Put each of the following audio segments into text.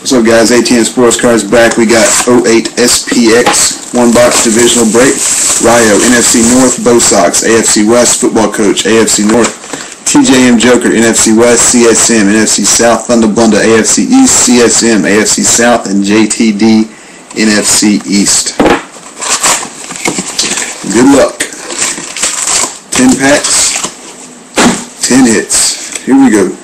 What's up, guys? ATM Sportscards back. We got 08 SPX, one box divisional break. Rio, NFC North, Bo Sox, AFC West, Football Coach, AFC North, TJM Joker, NFC West, CSM, NFC South, Thunder Blunda, AFC East, CSM, AFC South, and JTD, NFC East. Good luck. 10 packs, 10 hits. Here we go.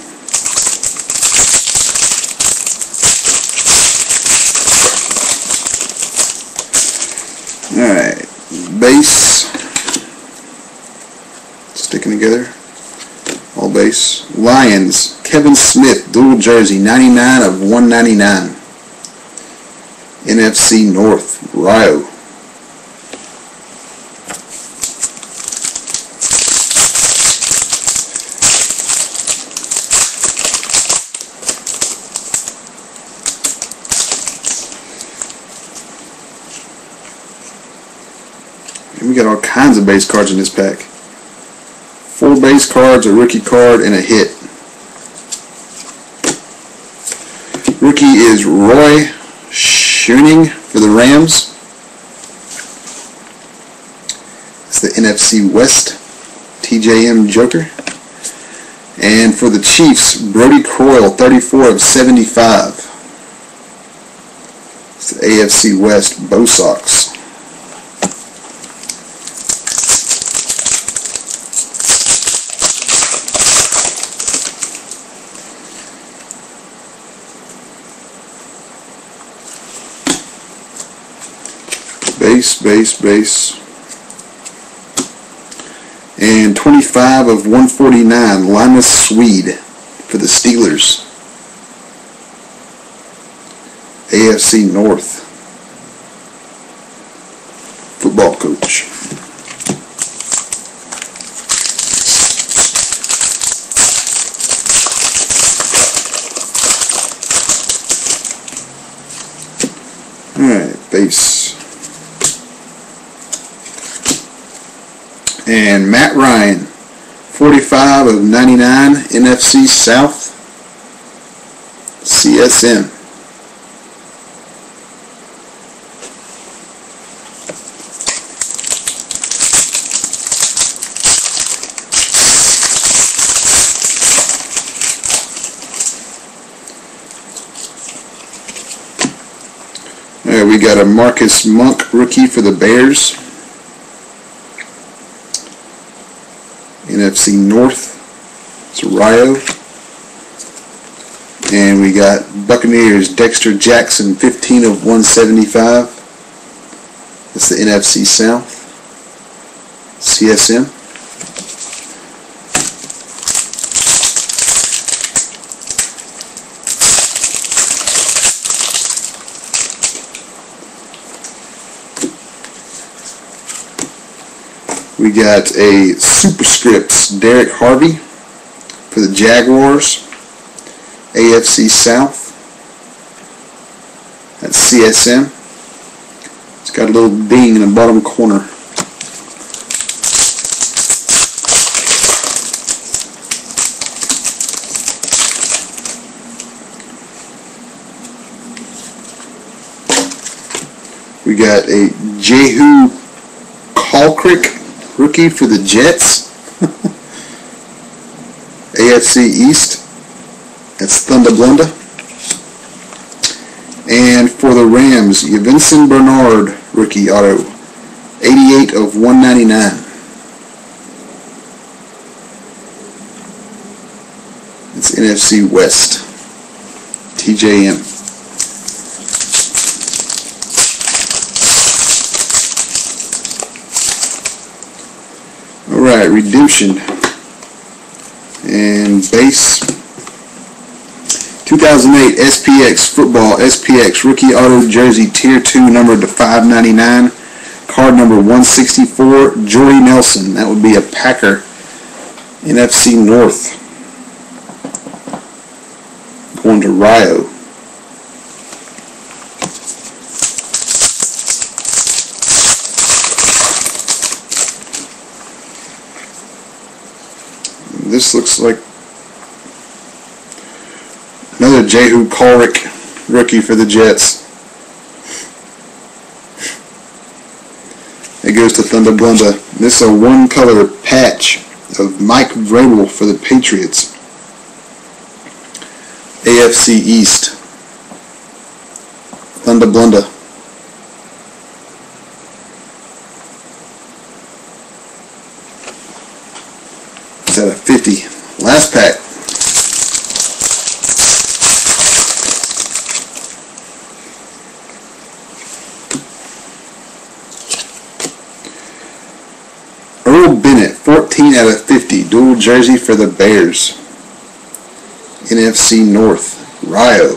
Alright, base, sticking together, all base. Lions, Kevin Smith, dual jersey, 99 of 199. NFC North, Rio. We got all kinds of base cards in this pack. 4 base cards, a rookie card, and a hit. Rookie is Roy Schoening for the Rams. It's the NFC West TJM Joker. And for the Chiefs, Brody Croyle, 34 of 75. It's the AFC West Bo Sox. Base. And 25 of 149, Lima Swede for the Steelers. AFC North. Football Coach. Alright, base. And Matt Ryan, 45 of 99, NFC South, CSM. Alright, we got a Marcus Monk rookie for the Bears. NFC North, it's Rio. And we got Buccaneers, Dexter Jackson, 15 of 175. That's the NFC South, CSM. We got a Superscripts, Derek Harvey for the Jaguars, AFC South, that's CSM. It's got a little ding in the bottom corner. We got a Jehu Kalkrick rookie for the Jets. AFC East, that's Thunder Blunda. And for the Rams, Vincent Bernard rookie auto, 88 of 199. It's NFC West, TJM. Alright, redemption and base. 2008 SPX Football SPX Rookie Auto Jersey Tier 2 numbered to 599. Card number 164, Jordy Nelson. That would be a Packer. NFC North. Going to Rio. This looks like another Jehu Kalkrick rookie for the Jets. It goes to Thunder Blunda. This is a one-color patch of Mike Vrabel for the Patriots. AFC East. Thunder Blunda. It's at a 50. Last pack. Earl Bennett, 14 out of 50. Dual jersey for the Bears. NFC North. Rio.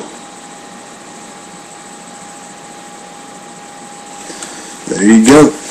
There you go.